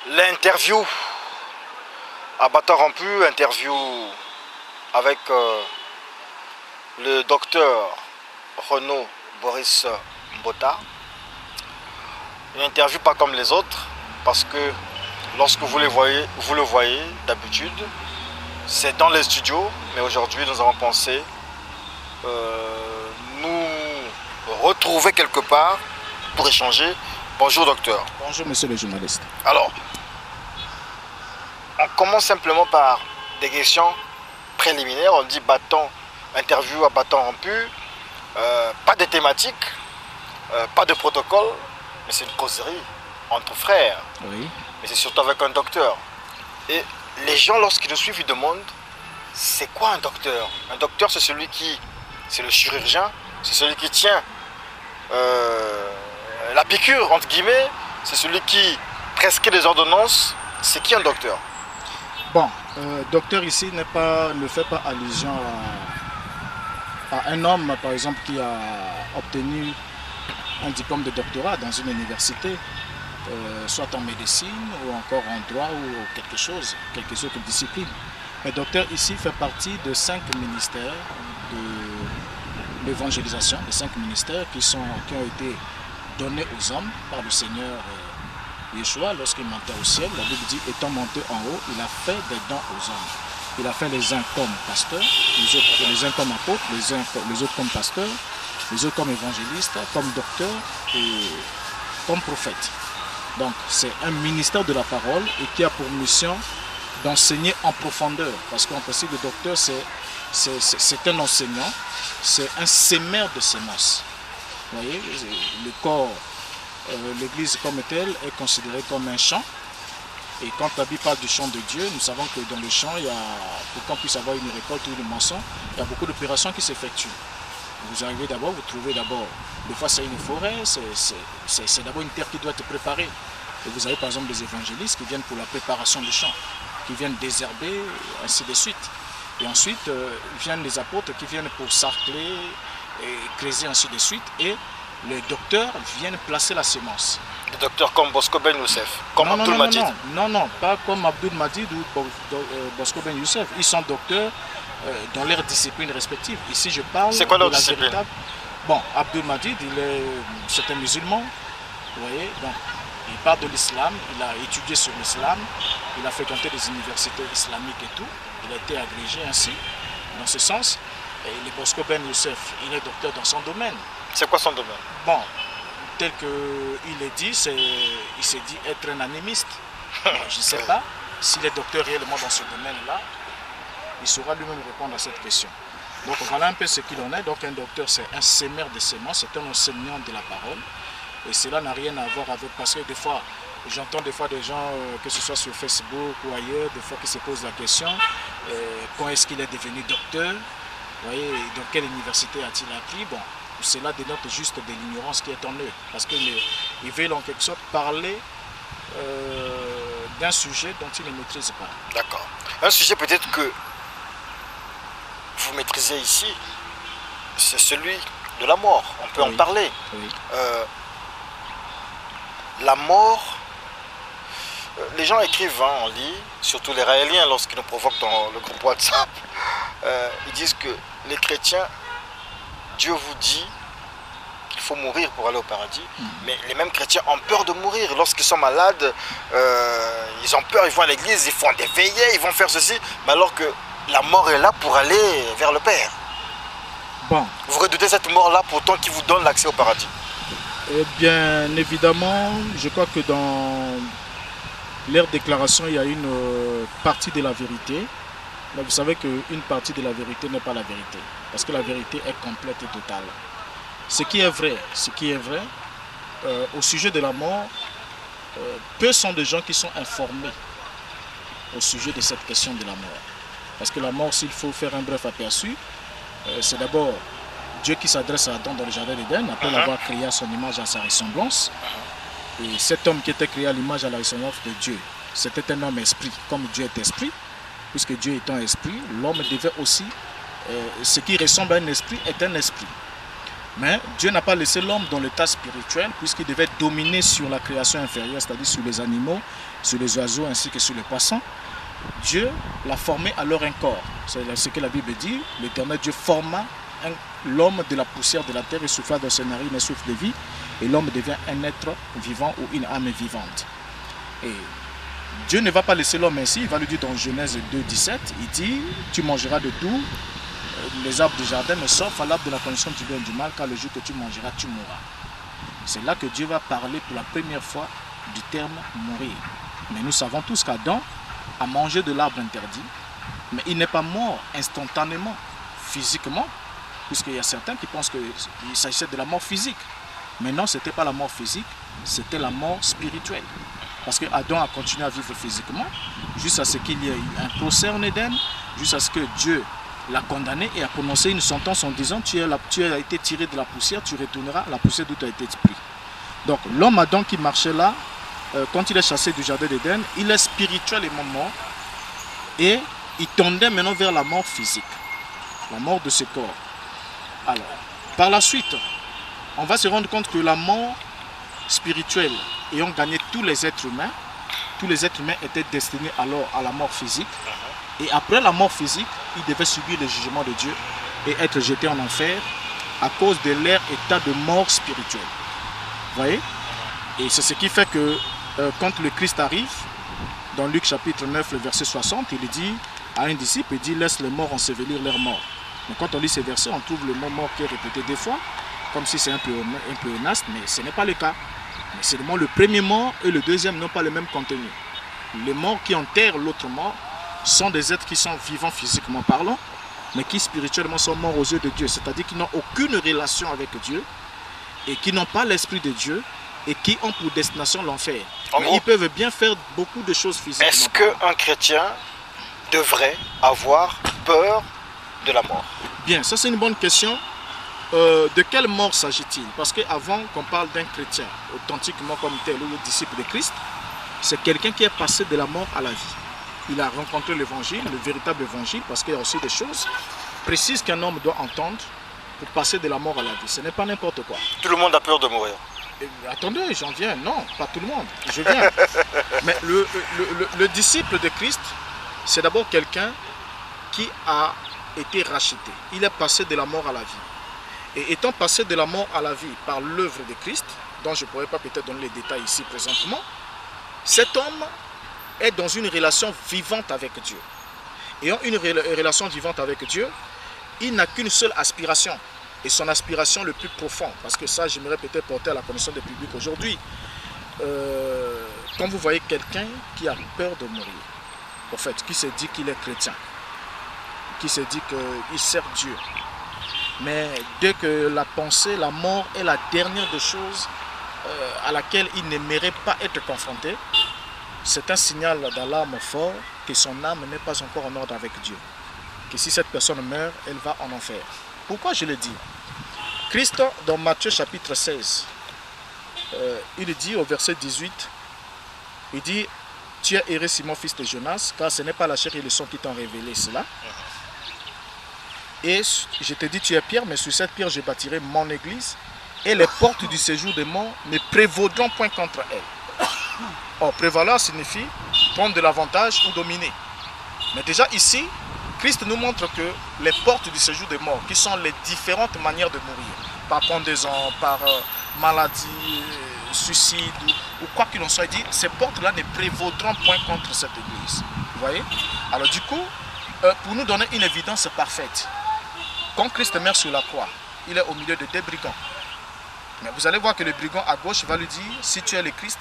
L'interview à bâton rompu, interview avec le docteur Renaud Boris Mbota. Une interview pas comme les autres, parce que lorsque vous le voyez d'habitude, c'est dans les studios, mais aujourd'hui nous avons pensé nous retrouver quelque part pour échanger. Bonjour docteur. Bonjour monsieur le journaliste. Alors, on commence simplement par des questions préliminaires. On dit bâton, interview à bâton rompu, pas de thématique, pas de protocole, mais c'est une causerie entre frères. Oui. Mais c'est surtout avec un docteur. Et les gens, lorsqu'ils nous suivent, ils demandent, c'est quoi un docteur? Un docteur, c'est celui qui, c'est le chirurgien, c'est celui qui tient la piqûre, entre guillemets, c'est celui qui prescrit des ordonnances. C'est qui un docteur? Bon, docteur ici ne fait pas allusion à un homme, par exemple, qui a obtenu un diplôme de doctorat dans une université, soit en médecine ou encore en droit ou quelque autre discipline. Mais docteur ici fait partie de 5 ministères de l'évangélisation, de 5 ministères qui ont été donnés aux hommes par le Seigneur Yeshua lorsqu'il montait au ciel. La Bible dit, étant monté en haut, il a fait des dons aux hommes. Il a fait les uns comme pasteurs, les uns comme apôtres, les autres comme pasteurs, les autres comme évangélistes, comme docteurs et comme prophètes. Donc c'est un ministère de la parole et qui a pour mission d'enseigner en profondeur. Parce qu'en principe, le docteur, c'est un enseignant, c'est un sémeur de semences. Vous voyez, le corps, l'église comme telle est considérée comme un champ. Et quand la Bible parle du champ de Dieu, nous savons que dans le champ, pour qu'on puisse avoir une récolte ou une moisson, il y a beaucoup d'opérations qui s'effectuent. Vous arrivez d'abord, vous trouvez d'abord, des fois c'est une forêt, c'est d'abord une terre qui doit être préparée. Et vous avez par exemple des évangélistes qui viennent pour la préparation du champ, qui viennent désherber, ainsi de suite. Et ensuite, viennent les apôtres qui viennent pour sarcler et creuser, ainsi de suite. Et les docteurs viennent placer la semence. Des docteurs comme Bosco Ben Youssef, comme Abdul Majid. Non, pas comme Abdul Majid ou Bosco Ben Youssef. Ils sont docteurs dans leurs disciplines respectives. Ici, je parle. C'est quoi leur de la discipline? véritable... Bon, Abdul Majid, c'est un musulman. Vous voyez, donc il parle de l'islam, il a étudié sur l'islam, il a fréquenté des universités islamiques et tout. Il a été agrégé ainsi, dans ce sens. Et le Bosco Ben Youssef, il est docteur dans son domaine. C'est quoi son domaine? Bon, tel qu'il est dit, il s'est dit être un animiste. Je ne sais pas s'il est docteur réellement dans ce domaine-là, il saura lui-même répondre à cette question. Donc voilà un peu ce qu'il en est. Donc un docteur, c'est un sémeur de semences, c'est un enseignant de la parole. Et cela n'a rien à voir avec, parce que des fois, j'entends des fois des gens, que ce soit sur Facebook ou ailleurs, des fois qui se posent la question, quand est-ce qu'il est devenu docteur? Vous voyez, dans quelle université a-t-il appris? Bon, cela dénote juste de l'ignorance qui est en eux. Parce qu'ils veulent en quelque sorte parler d'un sujet dont ils ne maîtrisent pas. D'accord. Un sujet peut-être que vous maîtrisez ici, c'est celui de la mort. On peut en parler. Oui. La mort, les gens écrivent, on lit, surtout les Raéliens lorsqu'ils nous provoquent dans le groupe WhatsApp, ils disent que les chrétiens, Dieu vous dit qu'il faut mourir pour aller au paradis, mais les mêmes chrétiens ont peur de mourir. Lorsqu'ils sont malades, ils ont peur, ils vont à l'église, ils font des veillées, ils vont faire ceci, mais alors que la mort est là pour aller vers le Père. Bon. Vous redoutez cette mort-là pourtant qui vous donne l'accès au paradis? Eh bien, évidemment, je crois que dans leur déclaration, il y a une partie de la vérité. Mais vous savez qu'une partie de la vérité n'est pas la vérité. Parce que la vérité est complète et totale. Ce qui est vrai, au sujet de la mort, peu sont de gens qui sont informés au sujet de cette question de la mort. Parce que la mort, s'il faut faire un bref aperçu, c'est d'abord Dieu qui s'adresse à Adam dans le jardin d'Éden, après l'avoir créé à son image, à sa ressemblance. Et cet homme qui était créé à l'image, à la ressemblance de Dieu, c'était un homme esprit, comme Dieu est esprit. Puisque Dieu étant esprit, l'homme devait aussi, ce qui ressemble à un esprit est un esprit. Mais Dieu n'a pas laissé l'homme dans l'état spirituel puisqu'il devait dominer sur la création inférieure, c'est-à-dire sur les animaux, sur les oiseaux ainsi que sur les poissons. Dieu l'a formé alors un corps. C'est ce que la Bible dit. L'Éternel Dieu forma l'homme de la poussière de la terre et souffla dans ses narines un souffle de vie. Et l'homme devient un être vivant ou une âme vivante. Et Dieu ne va pas laisser l'homme ainsi. Il va lui dire dans Genèse 2, 17, il dit, tu mangeras de tout les arbres du jardin, mais sauf à l'arbre de la connaissance du bien et du mal, car le jour que tu mangeras, tu mourras. C'est là que Dieu va parler pour la première fois du terme mourir. Mais nous savons tous qu'Adam a mangé de l'arbre interdit, mais il n'est pas mort instantanément, physiquement, puisqu'il y a certains qui pensent qu'il s'agissait de la mort physique. Mais non, ce n'était pas la mort physique, c'était la mort spirituelle. Parce que Adam a continué à vivre physiquement, jusqu'à ce qu'il y ait eu un procès en Éden, jusqu'à ce que Dieu l'a condamné et a prononcé une sentence en disant tu as été tiré de la poussière, tu retourneras à la poussière d'où tu as été pris. Donc l'homme Adam qui marchait là, quand il est chassé du jardin d'Éden, il est spirituellement mort et il tendait maintenant vers la mort physique, la mort de ce corps. Alors, par la suite, on va se rendre compte que la mort spirituelle ayant gagné tous les êtres humains étaient destinés alors à la mort physique. Et après la mort physique, ils devaient subir le jugement de Dieu et être jetés en enfer à cause de leur état de mort spirituelle. Vous voyez? Et c'est ce qui fait que quand le Christ arrive, dans Luc chapitre 9, le verset 60, il dit à un disciple, il dit laisse les morts ensevelir leurs morts. Mais quand on lit ces versets, on trouve le mot mort qui est répété des fois, comme si c'est un peu naste, mais ce n'est pas le cas. Mais seulement le premier mort et le deuxième n'ont pas le même contenu. Les morts qui enterrent l'autre mort sont des êtres qui sont vivants physiquement parlant, mais qui spirituellement sont morts aux yeux de Dieu. C'est-à-dire qu'ils n'ont aucune relation avec Dieu et qui n'ont pas l'esprit de Dieu et qui ont pour destination l'enfer. Mais ils peuvent bien faire beaucoup de choses physiquement. Est-ce qu'un chrétien devrait avoir peur de la mort? Bien, ça c'est une bonne question. De quelle mort s'agit-il? Parce qu'avant qu'on parle d'un chrétien authentiquement comme tel ou le disciple de Christ, c'est quelqu'un qui est passé de la mort à la vie. Il a rencontré l'évangile, le véritable évangile, parce qu'il y a aussi des choses précises qu'un homme doit entendre pour passer de la mort à la vie. Ce n'est pas n'importe quoi. Tout le monde a peur de mourir. Et, attendez, j'en viens. Non, pas tout le monde. Je viens. Mais le disciple de Christ, c'est d'abord quelqu'un qui a été racheté. Il est passé de la mort à la vie. Et étant passé de la mort à la vie par l'œuvre de Christ, dont je ne pourrais pas peut-être donner les détails ici présentement, cet homme est dans une relation vivante avec Dieu. Ayant une relation vivante avec Dieu, il n'a qu'une seule aspiration. Et son aspiration le plus profond, parce que ça j'aimerais peut-être porter à la connaissance du public aujourd'hui. Quand vous voyez quelqu'un qui a peur de mourir, en fait, qui se dit qu'il est chrétien, qui se dit qu'il sert Dieu, mais dès que la pensée, la mort est la dernière des choses à laquelle il n'aimerait pas être confronté, c'est un signal d'alarme fort que son âme n'est pas encore en ordre avec Dieu. Que si cette personne meurt, elle va en enfer. Pourquoi je le dis? Christ, dans Matthieu chapitre 16, il dit au verset 18, il dit, tu as erré Simon, fils de Jonas, car ce n'est pas la chair et le sang qui t'ont révélé cela. Et je te dis, tu es Pierre, mais sur cette pierre, je bâtirai mon église, et les portes du séjour des morts ne prévaudront point contre elle. Or, prévaloir signifie prendre de l'avantage ou dominer. Mais déjà ici, Christ nous montre que les portes du séjour des morts, qui sont les différentes manières de mourir, par pendaison, par maladie, suicide, ou quoi qu'il en soit, dit, ces portes-là ne prévaudront point contre cette église. Vous voyez? Alors du coup, pour nous donner une évidence parfaite, quand Christ meurt sur la croix, il est au milieu de deux brigands. Mais vous allez voir que le brigand à gauche va lui dire, si tu es le Christ,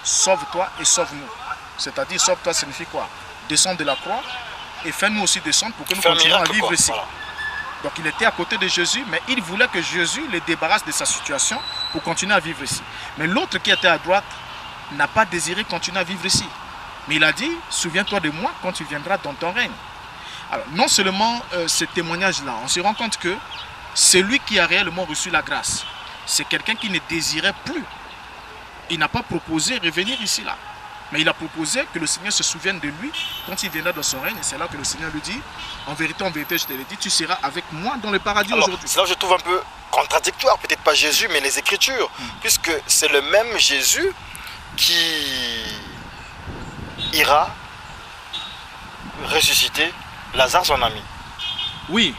sauve-toi et sauve-nous. C'est-à-dire, sauve-toi signifie quoi? Descends de la croix et fais-nous aussi descendre pour que nous continuions à vivre ici. Voilà. Donc il était à côté de Jésus, mais il voulait que Jésus le débarrasse de sa situation pour continuer à vivre ici. Mais l'autre qui était à droite n'a pas désiré continuer à vivre ici. Mais il a dit, souviens-toi de moi quand tu viendras dans ton règne. Alors non seulement ce témoignage-là, on se rend compte que celui qui a réellement reçu la grâce, c'est quelqu'un qui ne désirait plus. Il n'a pas proposé de revenir ici là. Mais il a proposé que le Seigneur se souvienne de lui quand il viendra dans son règne. Et c'est là que le Seigneur lui dit, en vérité, je te l'ai dit, tu seras avec moi dans le paradis aujourd'hui. C'est là que je trouve un peu contradictoire, peut-être pas Jésus, mais les Écritures. Puisque c'est le même Jésus qui ira ressusciter Lazare, son ami. Oui.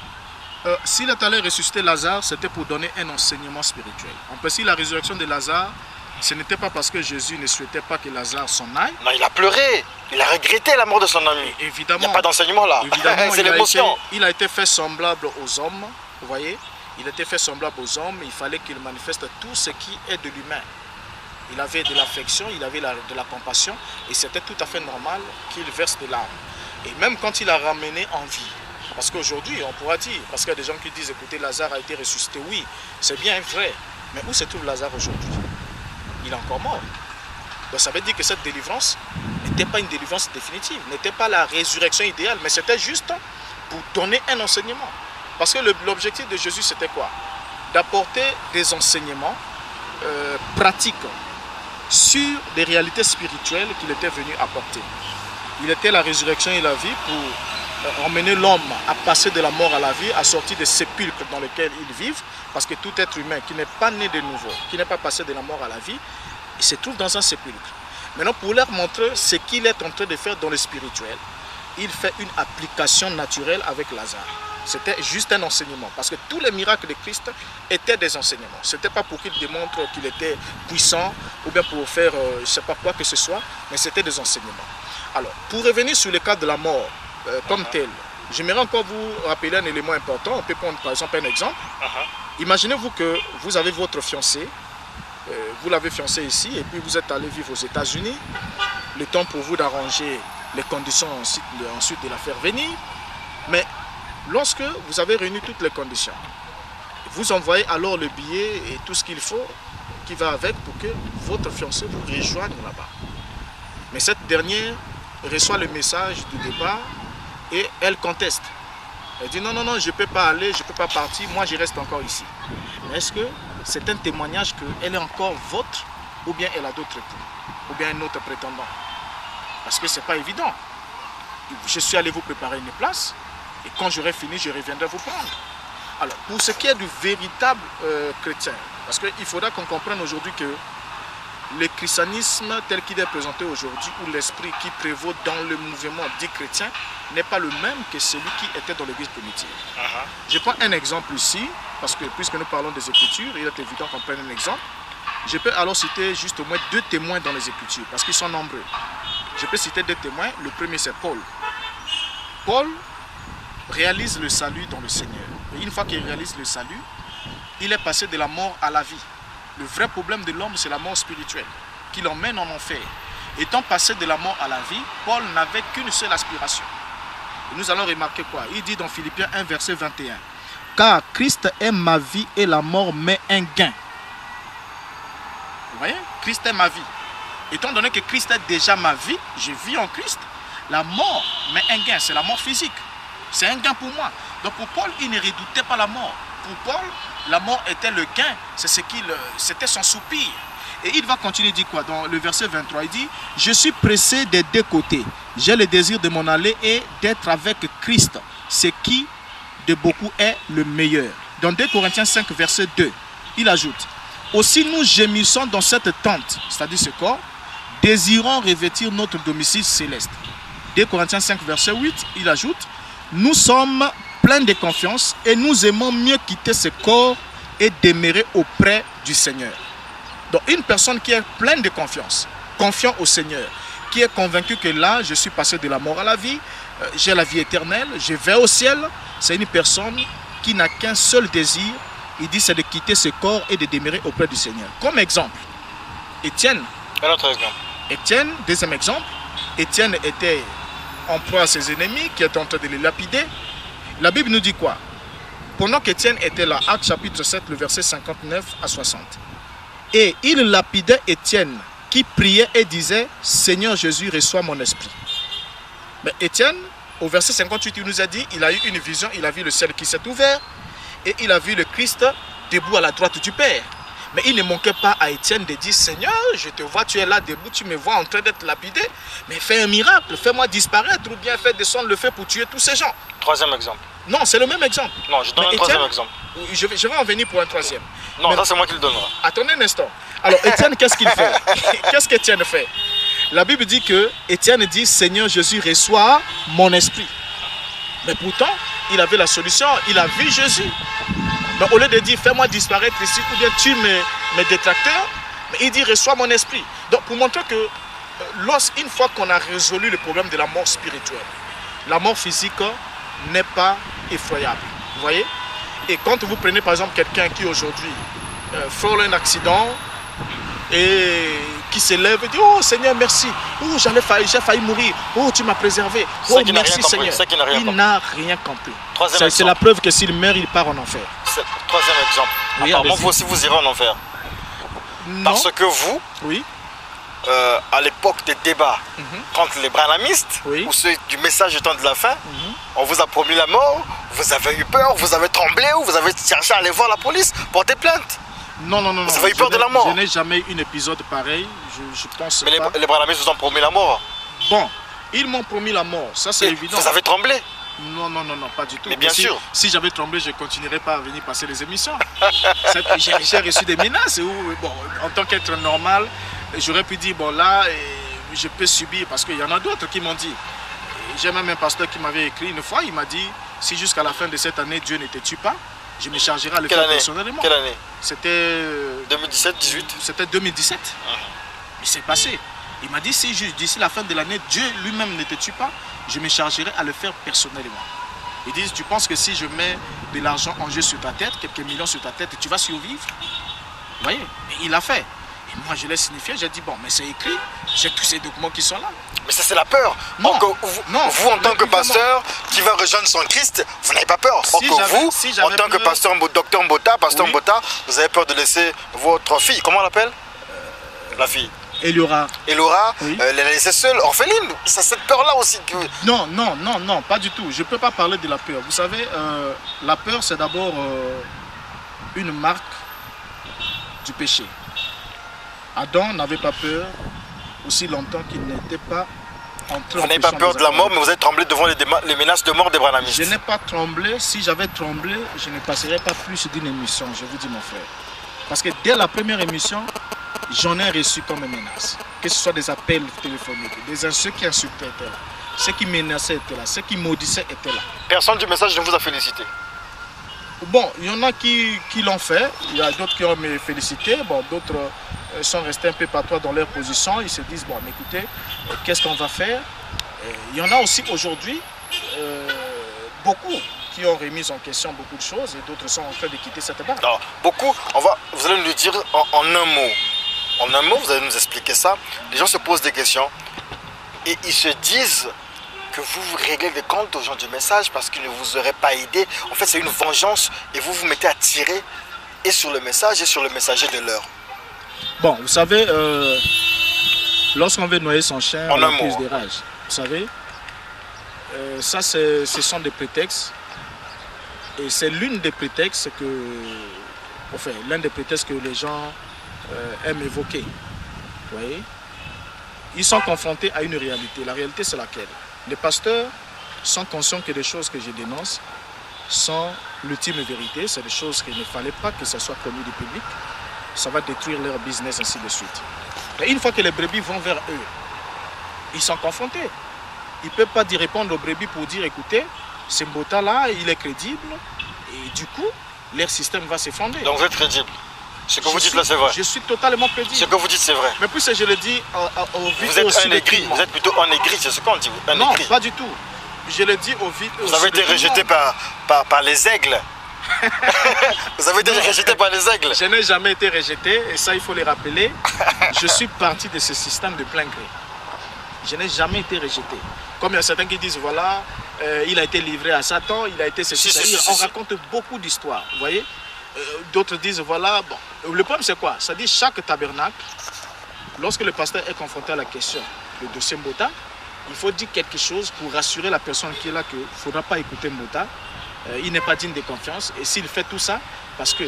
S'il est allé ressusciter Lazare, c'était pour donner un enseignement spirituel. En principe, la résurrection de Lazare, ce n'était pas parce que Jésus ne souhaitait pas que Lazare s'en aille. Non, il a pleuré. Il a regretté la mort de son ami. Et évidemment. Il n'y a pas d'enseignement là. C'est l'émotion. Il a été fait semblable aux hommes. Vous voyez? Il était fait semblable aux hommes. Il fallait qu'il manifeste tout ce qui est de l'humain. Il avait de l'affection, il avait de la compassion. Et c'était tout à fait normal qu'il verse des larmes. Et même quand il a ramené en vie. Parce qu'aujourd'hui, on pourra dire, parce qu'il y a des gens qui disent, écoutez, Lazare a été ressuscité. Oui, c'est bien vrai. Mais où se trouve Lazare aujourd'hui? Il est encore mort. Donc ça veut dire que cette délivrance n'était pas une délivrance définitive, n'était pas la résurrection idéale, mais c'était juste pour donner un enseignement. Parce que l'objectif de Jésus, c'était quoi? D'apporter des enseignements pratiques sur des réalités spirituelles qu'il était venu apporter. Il était la résurrection et la vie pour emmener l'homme à passer de la mort à la vie, à sortir des sépulcres dans lesquels ils vivent, parce que tout être humain qui n'est pas né de nouveau, qui n'est pas passé de la mort à la vie, il se trouve dans un sépulcre. Maintenant, pour leur montrer ce qu'il est en train de faire dans le spirituel, il fait une application naturelle avec Lazare. C'était juste un enseignement, parce que tous les miracles de Christ étaient des enseignements. Ce n'était pas pour qu'il démontre qu'il était puissant, ou bien pour faire je ne sais pas quoi que ce soit, mais c'était des enseignements. Alors, pour revenir sur le cas de la mort, comme tel, j'aimerais encore vous rappeler un élément important. On peut prendre par exemple un exemple. Imaginez-vous que vous avez votre fiancé, vous l'avez fiancé ici, et puis vous êtes allé vivre aux États-Unis. Le temps pour vous d'arranger les conditions ensuite de la faire venir. Mais lorsque vous avez réuni toutes les conditions, vous envoyez alors le billet et tout ce qu'il faut qui va avec pour que votre fiancé vous rejoigne là-bas. Mais cette dernière reçoit le message du départ et elle conteste. Elle dit non, non, non, je ne peux pas aller, je ne peux pas partir, moi je reste encore ici. Mais est-ce que c'est un témoignage qu'elle est encore votre, ou bien elle a d'autres époux, ou bien un autre prétendant? Parce que ce n'est pas évident. Je suis allé vous préparer une place, et quand j'aurai fini, je reviendrai vous prendre. Alors, pour ce qui est du véritable chrétien, parce qu'il faudra qu'on comprenne aujourd'hui que le christianisme tel qu'il est présenté aujourd'hui, ou l'esprit qui prévaut dans le mouvement dit chrétien, n'est pas le même que celui qui était dans l'église primitive. Je prends un exemple ici, parce que puisque nous parlons des Écritures, il est évident qu'on prenne un exemple. Je peux alors citer juste au moins 2 témoins dans les Écritures, parce qu'ils sont nombreux. Je peux citer 2 témoins. Le premier, c'est Paul. Paul réalise le salut dans le Seigneur. Et une fois qu'il réalise le salut, il est passé de la mort à la vie. Le vrai problème de l'homme, c'est la mort spirituelle, qui l'emmène en enfer. Étant passé de la mort à la vie, Paul n'avait qu'une seule aspiration. Et nous allons remarquer quoi? Il dit dans Philippiens 1, verset 21. « Car Christ est ma vie et la mort m'est un gain. » Vous voyez? Christ est ma vie. Étant donné que Christ est déjà ma vie, je vis en Christ, la mort m'est un gain, c'est la mort physique. C'est un gain pour moi. Donc pour Paul, il ne redoutait pas la mort. Pour Paul, la mort était le gain, c'était son soupir. Et il va continuer, il dit quoi? Dans le verset 23, il dit « Je suis pressé des 2 côtés. J'ai le désir de m'en aller et d'être avec Christ, ce qui de beaucoup est le meilleur. » Dans 2 Corinthiens 5, verset 2, il ajoute « Aussi nous gémissons dans cette tente, c'est-à-dire ce corps, désirons revêtir notre domicile céleste. » 2 Corinthiens 5, verset 8, il ajoute « Nous sommes pleins de confiance et nous aimons mieux quitter ce corps et demeurer auprès du Seigneur. » Donc une personne qui est pleine de confiance, confiant au Seigneur, qui est convaincu que là, je suis passé de la mort à la vie, j'ai la vie éternelle, je vais au ciel, c'est une personne qui n'a qu'un seul désir, il dit c'est de quitter ce corps et de demeurer auprès du Seigneur. Comme exemple, Étienne. Un autre exemple. Étienne, deuxième exemple, Étienne était en proie à ses ennemis qui étaient en train de les lapider. La Bible nous dit quoi? Pendant qu'Étienne était là, Actes chapitre 7, le verset 59 à 60. Et il lapidait Étienne qui priait et disait « Seigneur Jésus, reçois mon esprit. » Mais Étienne, au verset 58, il nous a dit, il a eu une vision, il a vu le ciel qui s'est ouvert et il a vu le Christ debout à la droite du Père. Mais il ne manquait pas à Étienne de dire, Seigneur, je te vois, tu es là debout, tu me vois en train d'être lapidé, mais fais un miracle, fais-moi disparaître ou bien fais descendre le feu pour tuer tous ces gens. Troisième exemple. Non, c'est le même exemple. Non, je donne un troisième exemple. Je vais en venir pour un troisième. Non, mais, ça c'est moi qui le donnerai. Attendez un instant. Alors, Étienne, qu'est-ce qu'il fait? Qu'est-ce qu'Étienne fait? La Bible dit que Étienne dit, Seigneur Jésus, reçois mon esprit. Mais pourtant, il avait la solution, il a vu Jésus. Mais au lieu de dire, fais-moi disparaître ici, ou bien tue mes détracteurs, mais il dit, reçois mon esprit. Donc, pour montrer que, une fois qu'on a résolu le problème de la mort spirituelle, la mort physique n'est pas effroyable. Vous voyez? Et quand vous prenez par exemple quelqu'un qui aujourd'hui frôle un accident et qui se lève et dit, oh Seigneur, merci. Oh, j'ai failli mourir. Oh, tu m'as préservé. Oh, merci Seigneur. Il n'a rien compris. C'est la preuve que s'il meurt, il part en enfer. Troisième exemple. Oui, apparemment, vous aussi, vous irez en enfer. Non. Parce que vous, oui. À l'époque des débats contre les branhamistes, oui. ou ceux du message du temps de la fin, on vous a promis la mort, vous avez eu peur, vous avez tremblé, ou vous avez cherché à aller voir la police, porter plainte. Non. Vous avez eu peur de la mort. Je n'ai jamais eu un épisode pareil, je pense mais pas. Les branhamistes vous ont promis la mort. Bon, ils m'ont promis la mort, ça c'est évident. Vous avez tremblé. Non, pas du tout. Mais bien sûr. Si j'avais tremblé, je ne continuerais pas à venir passer les émissions. J'ai reçu des menaces où, bon, en tant qu'être normal, j'aurais pu dire, bon là, je peux subir parce qu'il y en a d'autres qui m'ont dit. J'ai même un pasteur qui m'avait écrit une fois, il m'a dit, si jusqu'à la fin de cette année, Dieu ne te tue pas, je me chargerai à le faire personnellement. Quelle année? C'était 2017, 18. C'était 2017. Il s'est passé. Il m'a dit, si d'ici la fin de l'année, Dieu lui-même ne te tue pas, je me chargerai à le faire personnellement. Ils disent, tu penses que si je mets de l'argent en jeu sur ta tête, quelques millions sur ta tête, tu vas survivre? Vous voyez? Et il l'a fait. Et moi, je l'ai signifié, j'ai dit, bon, mais c'est écrit, j'ai tous ces documents qui sont là. Mais ça, c'est la peur. Vous, en tant que pasteur qui va rejoindre son Christ, vous n'avez pas peur. En tant que pasteur, docteur Mbota, pasteur Mbota, vous avez peur de laisser votre fille, comment on l'appelle? La fille. Elora, oui. Les laisser seule, orpheline. C'est cette peur-là aussi que... Non, pas du tout. Je ne peux pas parler de la peur. Vous savez, la peur, c'est d'abord une marque du péché. Adam n'avait pas peur aussi longtemps qu'il n'était pas entré en péché. Vous n'avez pas peur de la mort, mais vous avez tremblé devant les menaces de mort des branhamistes. Je n'ai pas tremblé. Si j'avais tremblé, je ne passerais pas plus d'une émission, je vous dis mon frère. Parce que dès la première émission, j'en ai reçu comme menace. Que ce soit des appels téléphoniques, ceux qui insultaient étaient là, ceux qui menaçaient étaient là, ceux qui maudissaient étaient là. Personne du message ne vous a félicité? Bon, il y en a qui l'ont fait, il y a d'autres qui ont me félicité, bon, d'autres sont restés un peu patois dans leur position, ils se disent, bon, écoutez, qu'est-ce qu'on va faire? Il y en a aussi aujourd'hui, beaucoup qui ont remis en question beaucoup de choses et d'autres sont en train de quitter cette barre. Alors, beaucoup, vous allez nous le dire en un mot. En un mot, vous allez nous expliquer ça. Les gens se posent des questions et ils se disent que vous réglez des comptes aux gens du message parce qu'ils ne vous auraient pas aidé. En fait, c'est une vengeance et vous vous mettez à tirer et sur le message et sur le messager de l'heure. Bon, vous savez, lorsqu'on veut noyer son chien, on a plus de rage. Vous savez, ça, ce sont des prétextes. Et c'est l'une des prétextes l'un des prétextes que les gens aiment évoquer. Vous voyez? Ils sont confrontés à une réalité. La réalité, c'est laquelle? Les pasteurs sont conscients que les choses que je dénonce sont l'ultime vérité. C'est des choses qu'il ne fallait pas que ça soit connu du public. Ça va détruire leur business, ainsi de suite. Et une fois que les brebis vont vers eux, ils sont confrontés. Ils ne peuvent pas y répondre aux brebis pour dire, écoutez, ce Mbota-là, il est crédible. Et du coup, leur système va s'effondrer. Donc vous êtes crédible. Ce que vous dites là, c'est vrai. Je suis totalement crédible. Ce que vous dites, c'est vrai. Mais puisque je le dis au vide. Vous êtes un aigri. Vous êtes plutôt un aigri, c'est ce qu'on dit. Non, pas du tout. Je le dis au vide. Vous avez été rejeté par les aigles. Vous avez été rejeté par les aigles. Je n'ai jamais été rejeté, et ça, il faut le rappeler. Je suis parti de ce système de plein gré. Je n'ai jamais été rejeté. Comme il y a certains qui disent, voilà, il a été livré à Satan, il a été ceci. On raconte beaucoup d'histoires, vous voyez. D'autres disent, voilà, bon. Le problème, c'est quoi? Ça dit, chaque tabernacle, lorsque le pasteur est confronté à la question de dossier Mbota, il faut dire quelque chose pour rassurer la personne qui est là qu'il ne faudra pas écouter Mbota. Il n'est pas digne de confiance. Et s'il fait tout ça, parce que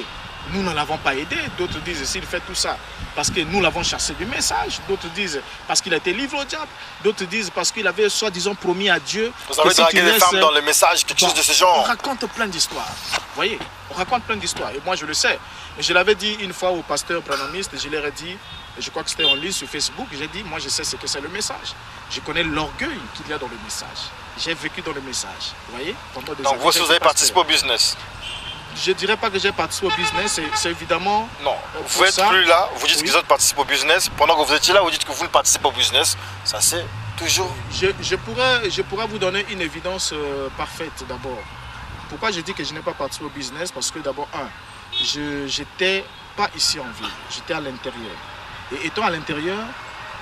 nous ne l'avons pas aidé. D'autres disent s'il fait tout ça parce que nous l'avons chassé du message. D'autres disent parce qu'il a été livré au diable. D'autres disent parce qu'il avait soi-disant promis à Dieu. Vous avez dragué les femmes dans le message, quelque chose de ce genre. On raconte plein d'histoires. Vous voyez, on raconte plein d'histoires. Et moi, je le sais. Et je l'avais dit une fois au pasteur branhamiste, je leur ai dit, je crois que c'était en ligne sur Facebook, j'ai dit, moi, je sais ce que c'est le message. Je connais l'orgueil qu'il y a dans le message. J'ai vécu dans le message. Vous voyez. Donc, vous avez participé au business? Je ne dirais pas que j'ai participé au business, c'est évidemment... Non, vous n'êtes plus là, vous dites qu'ils ont participé au business. Pendant que vous étiez là, vous dites que vous ne participez pas au business. Ça, c'est toujours... Je pourrais vous donner une évidence parfaite d'abord. Pourquoi je dis que je n'ai pas participé au business? Parce que d'abord, je n'étais pas ici en ville, j'étais à l'intérieur. Et étant à l'intérieur,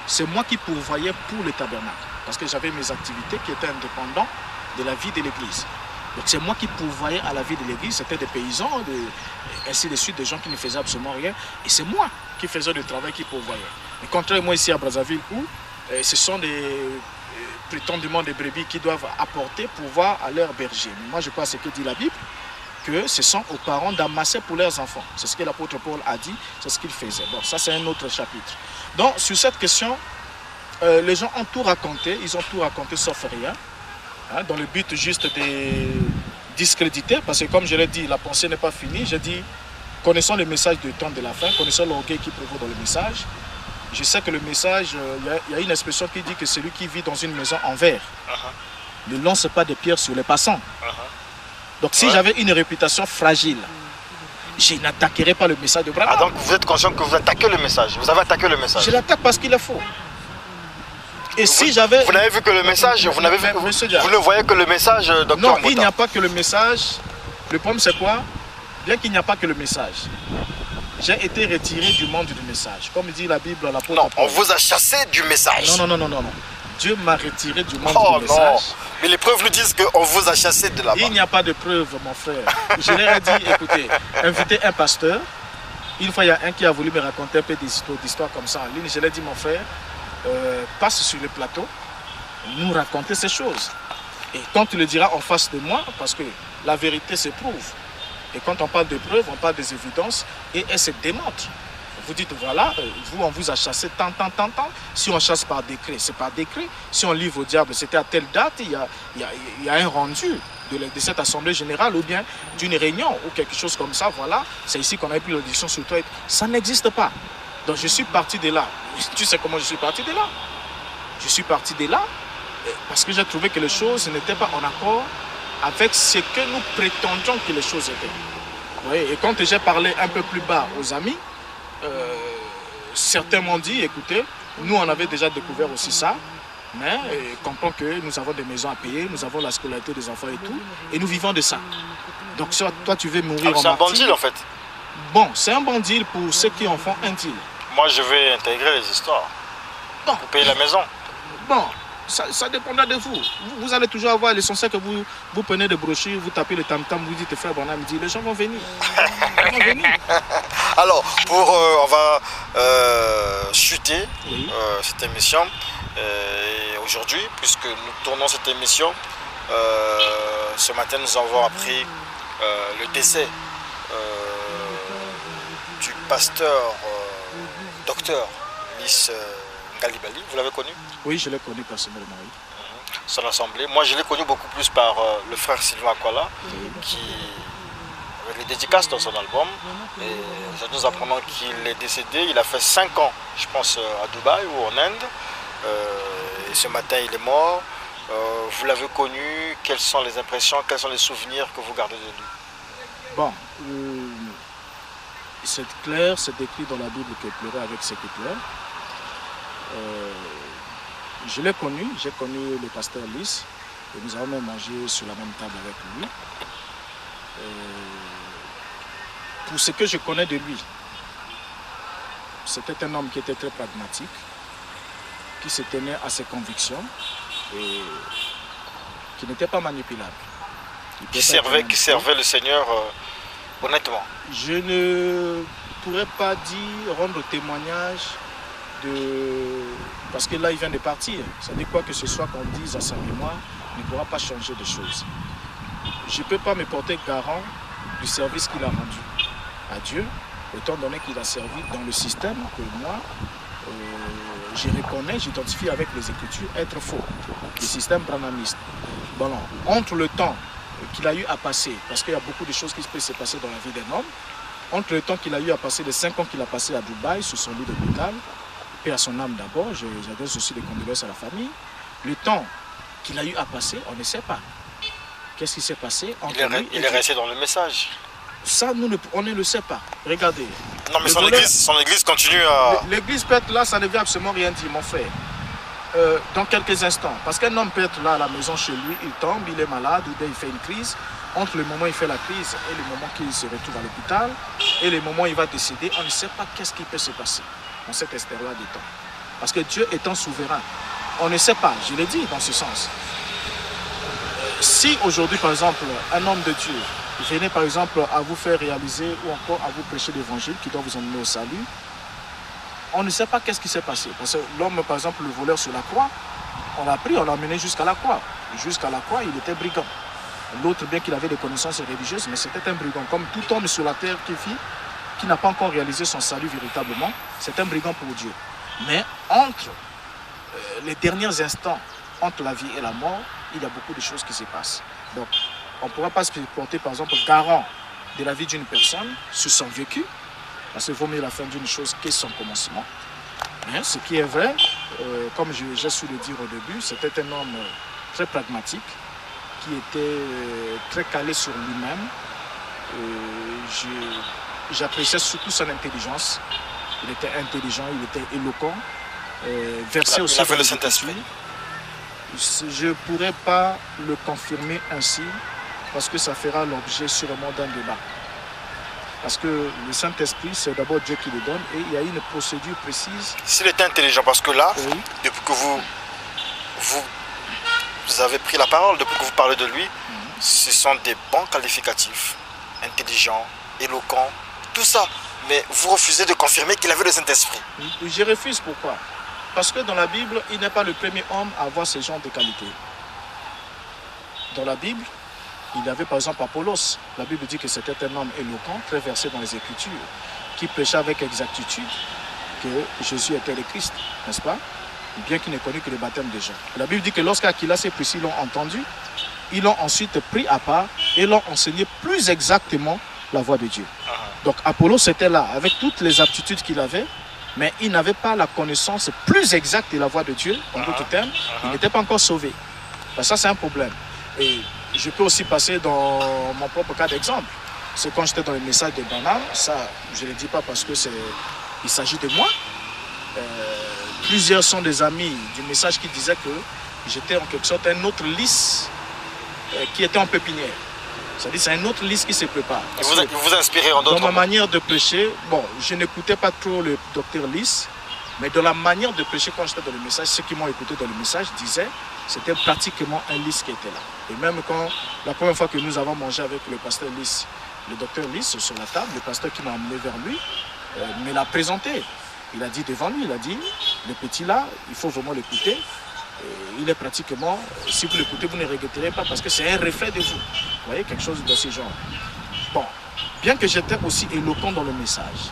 c'est moi qui pourvoyais pour le tabernacle. Parce que j'avais mes activités qui étaient indépendantes de la vie de l'église. Donc c'est moi qui pourvoyais à la vie de l'église, c'était des paysans, ainsi de suite, des gens qui ne faisaient absolument rien. Et c'est moi qui faisais le travail qui pourvoyait. Mais contrairement ici à Brazzaville, où ce sont prétendument des brebis qui doivent apporter pouvoir à leurs bergers. Mais moi je crois ce que dit la Bible, que ce sont aux parents d'amasser pour leurs enfants. C'est ce que l'apôtre Paul a dit, c'est ce qu'il faisait. Bon, ça c'est un autre chapitre. Donc sur cette question, les gens ont tout raconté, ils ont tout raconté sauf rien. Dans le but juste de discréditer, parce que comme je l'ai dit, la pensée n'est pas finie. J'ai dit, connaissons le message du temps de la fin, connaissons l'orgueil qui prévaut dans le message. Je sais que le message, il y a une expression qui dit que celui qui vit dans une maison en verre ne lance pas de pierres sur les passants. Donc si j'avais une réputation fragile, je n'attaquerais pas le message de Branham. Donc vous êtes conscient que vous attaquez le message, vous avez attaqué le message. Je l'attaque parce qu'il est faux. Et si j'avais... Vous n'avez vu que le message, vous ne voyez que le message, docteur Non, Mbouta. Il n'y a pas que le message. Le problème c'est quoi? Bien qu'il n'y a pas que le message, j'ai été retiré du monde du message. Comme dit la Bible, l'apôtre Non, on vous a chassé du message. Non. Dieu m'a retiré du monde du non. message. Mais les preuves nous disent qu'on vous a chassé de là-bas. Il n'y a pas de preuves, mon frère. Je leur ai dit, écoutez, invitez un pasteur. Une fois, il y a un qui a voulu me raconter un peu d'histoires comme ça en ligne. Je lui ai dit, mon frère, passe sur le plateau, nous raconter ces choses. Et quand tu le diras en face de moi, parce que la vérité se prouve. Et quand on parle de preuves, on parle des évidences et elles se démontrent. Vous dites, voilà, vous, on vous a chassé tant. Si on chasse par décret, c'est par décret. Si on livre au diable, c'était à telle date, il y a un rendu de cette assemblée générale ou bien d'une réunion ou quelque chose comme ça. Voilà, c'est ici qu'on a pris l'audition sur toi. Ça n'existe pas. Donc je suis parti de là. Tu sais comment je suis parti de là? Je suis parti de là parce que j'ai trouvé que les choses n'étaient pas en accord avec ce que nous prétendions que les choses étaient. Oui, et quand j'ai parlé un peu plus bas aux amis, certains m'ont dit, écoutez, nous on avait déjà découvert aussi ça, mais comprends que nous avons des maisons à payer, nous avons la scolarité des enfants et tout, et nous vivons de ça. Donc toi tu veux mourir en c'est un bon deal en fait. Bon, c'est un bon deal pour ceux qui en font un deal. Moi, je vais intégrer les histoires. Bon. Pour payer la maison. Bon, ça dépendra de vous. Vous allez toujours avoir l'essentiel que vous prenez des brochures, vous tapez le tam-tam, vous dites frère Branham, dit les gens vont venir. Ils vont venir. Alors, on va chuter cette émission aujourd'hui, puisque nous tournons cette émission. Ce matin, nous avons appris le décès du pasteur docteur Lys Ngalibali. Vous l'avez connu? Oui, je l'ai connu personnellement. Oui. Son assemblée. Moi, je l'ai connu beaucoup plus par le frère Sylvain Akwala, qui avait les dédicaces dans son album. Et aujourd'hui, nous apprenons qu'il est décédé. Il a fait 5 ans, je pense, à Dubaï ou en Inde. Et ce matin, il est mort. Vous l'avez connu. Quelles sont les impressions, quels sont les souvenirs que vous gardez de lui? Bon, c'est clair, c'est écrit dans la Bible que pleurer avec ceux qui pleurent. Je l'ai connu, j'ai connu le pasteur Lys et nous avons même mangé sur la même table avec lui. Pour ce que je connais de lui, c'était un homme qui était très pragmatique, qui se tenait à ses convictions et qui n'était pas manipulable. Qui servait le Seigneur honnêtement. Je ne pourrais pas dire, rendre témoignage parce que là il vient de partir. Ça dit quoi que ce soit qu'on dise à sa mémoire ne pourra pas changer de choses. Je ne peux pas me porter garant du service qu'il a rendu. à Dieu, étant donné qu'il a servi dans le système que moi, je reconnais, j'identifie avec les Écritures être faux, le système branhamiste. Bon, entre le temps qu'il a eu à passer, parce qu'il y a beaucoup de choses qui peuvent se passer dans la vie d'un homme, entre le temps qu'il a eu à passer, les 5 ans qu'il a passé à Dubaï, sur son lit d'hôpital, et à son âme d'abord, j'adresse aussi des condoléances à la famille, le temps qu'il a eu à passer, on ne sait pas. Qu'est-ce qui s'est passé entre lui et il est resté dans le message. Ça, on ne le sait pas. Regardez. Non, mais son église continue à... L'église peut être là, ça ne veut absolument rien dire, mon frère. Dans quelques instants. Parce qu'un homme peut être là à la maison chez lui, il tombe, il est malade, ou bien il fait une crise. Entre le moment où il fait la crise et le moment qu'il se retrouve à l'hôpital, et le moment où il va décéder, on ne sait pas qu'est-ce qui peut se passer dans cette esther-là du temps. Parce que Dieu étant souverain, on ne sait pas, je l'ai dit dans ce sens. Si aujourd'hui, par exemple, un homme de Dieu venait par exemple à vous faire réaliser ou encore à vous prêcher l'évangile qui doit vous emmener au salut, on ne sait pas qu'est-ce qui s'est passé. Parce que l'homme, par exemple, le voleur sur la croix, on l'a pris, on l'a emmené jusqu'à la croix. Jusqu'à la croix, il était brigand. L'autre, bien qu'il avait des connaissances religieuses, mais c'était un brigand. Comme tout homme sur la terre qui n'a pas encore réalisé son salut véritablement, c'est un brigand pour Dieu. Mais entre les derniers instants, entre la vie et la mort, il y a beaucoup de choses qui se passent. Donc, on ne pourra pas se porter, par exemple, garant de la vie d'une personne sur son vécu, parce qu'il vaut mieux la fin d'une chose que son commencement. Mais ce qui est vrai, comme j'ai su le dire au début, c'était un homme très pragmatique, qui était très calé sur lui-même. J'appréciais surtout son intelligence. Il était intelligent, il était éloquent, versé aussi dans le Saint-Esprit. Je ne pourrais pas le confirmer ainsi, parce que ça fera l'objet sûrement d'un débat. Parce que le Saint-Esprit, c'est d'abord Dieu qui le donne, et il y a une procédure précise. S'il était intelligent, parce que là, oui, depuis que vous avez pris la parole, depuis que vous parlez de lui, ce sont des bons qualificatifs. Intelligent, éloquent, tout ça. Mais vous refusez de confirmer qu'il avait le Saint-Esprit. Je refuse, pourquoi? Parce que dans la Bible, il n'est pas le premier homme à avoir ce genre de qualités. Dans la Bible, il y avait par exemple Apollos. La Bible dit que c'était un homme éloquent, très versé dans les Écritures, qui prêchait avec exactitude que Jésus était le Christ, n'est-ce pas? Bien qu'il n'ait connu que le baptême des gens. La Bible dit que lorsqu'Aquilas et Priscille l'ont entendu, ils l'ont ensuite pris à part et l'ont enseigné plus exactement la voie de Dieu. Donc Apollos était là avec toutes les aptitudes qu'il avait, mais il n'avait pas la connaissance plus exacte de la voie de Dieu. En d'autres termes, il n'était pas encore sauvé. Ben, ça, c'est un problème. Et je peux aussi passer dans mon propre cas d'exemple. C'est quand j'étais dans le message de Branham, ça, je ne le dis pas parce que il s'agit de moi. Plusieurs sont des amis du message qui disaient que j'étais en quelque sorte un autre lys qui était en pépinière. C'est-à-dire c'est un autre lys qui se prépare. Il vous inspirez en d'autres Dans ma manière de prêcher, bon, je n'écoutais pas trop le docteur Lys, mais dans la manière de prêcher quand j'étais dans le message, ceux qui m'ont écouté dans le message disaient c'était pratiquement un Lys qui était là. Et même quand, la première fois que nous avons mangé avec le pasteur Lys, le docteur Lys sur la table, le pasteur qui m'a amené vers lui, me l'a présenté. Il a dit devant lui, il a dit, le petit là, il faut vraiment l'écouter. Il est pratiquement, si vous l'écoutez, vous ne regretterez pas parce que c'est un reflet de vous. Vous voyez, quelque chose de ce genre. Bon, bien que j'étais aussi éloquent dans le message,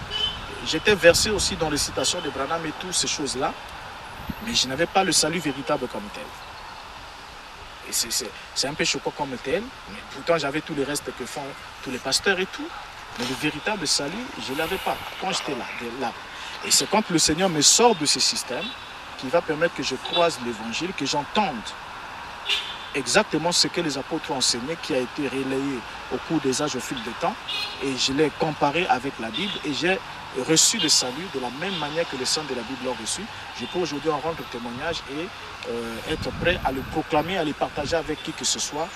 j'étais versé aussi dans les citations de Branham et toutes ces choses-là, mais je n'avais pas le salut véritable comme tel. Et c'est un peu choquant comme tel, mais pourtant j'avais tout le reste que font tous les pasteurs et tout, mais le véritable salut, je ne l'avais pas quand j'étais là. Et c'est quand le Seigneur me sort de ce système qui va permettre que je croise l'évangile, que j'entende exactement ce que les apôtres ont enseigné, qui a été relayé au cours des âges, au fil du temps, et je l'ai comparé avec la Bible, et j'ai reçu le salut de la même manière que les saints de la Bible l'ont reçu. Je peux aujourd'hui en rendre témoignage et être prêt à le proclamer, à le partager avec qui que ce soit,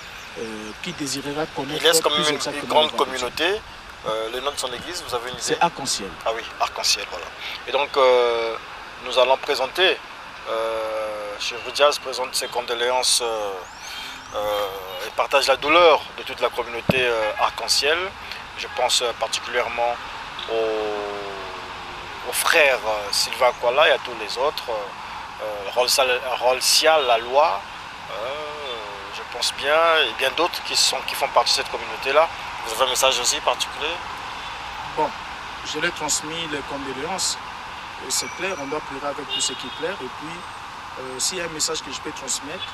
qui désirera connaître. Il laisse comme plus une grande communauté. Le nom de son église, vous avez une idée? C'est Arc-en-Ciel. Ah oui, Arc-en-Ciel, voilà. Et donc, nous allons présenter, Cheikh Diaz présente ses condoléances et partage la douleur de toute la communauté Arc-en-Ciel. Je pense particulièrement aux frères Sylvain Kuala et à tous les autres, Rolsial, la loi, je pense bien, et bien d'autres qui font partie de cette communauté-là. Vous avez un message aussi particulier? Bon, je l'ai transmis les condoléances. C'est clair, on doit pleurer avec tout ce qui pleure. Et puis, s'il y a un message que je peux transmettre,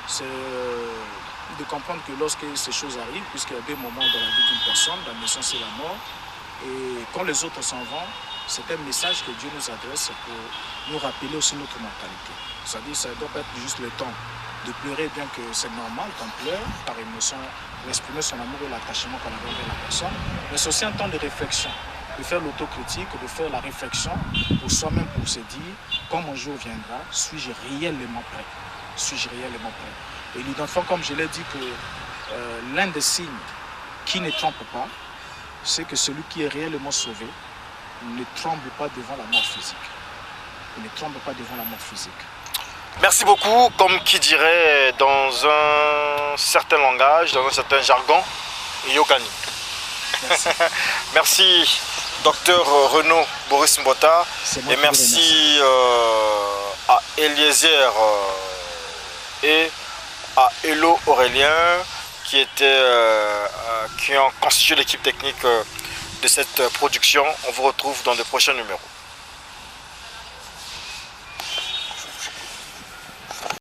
c'est de comprendre que lorsque ces choses arrivent, puisqu'il y a des moments dans la vie d'une personne, la naissance et la mort, et quand les autres s'en vont, c'est un message que Dieu nous adresse pour nous rappeler aussi notre mentalité. C'est-à-dire que ça ne doit pas être juste le temps de pleurer, bien que c'est normal qu'on pleure par émotion, d'exprimer son amour et l'attachement qu'on a envers la personne, mais c'est aussi un temps de réflexion, de faire l'autocritique, de faire la réflexion pour soi-même, pour se dire, quand mon jour viendra, suis-je réellement prêt? Suis-je réellement prêt? Et l'identité, comme je l'ai dit, que l'un des signes qui ne trompe pas, c'est que celui qui est réellement sauvé ne tremble pas devant la mort physique. Il ne tremble pas devant la mort physique. Merci beaucoup. Comme qui dirait dans un certain langage, dans un certain jargon, Yokani. Merci. Merci, docteur Renaud Boris Mbota. Et merci à Eliezer et à Hello Aurélien qui ont constitué l'équipe technique de cette production. On vous retrouve dans de prochains numéros.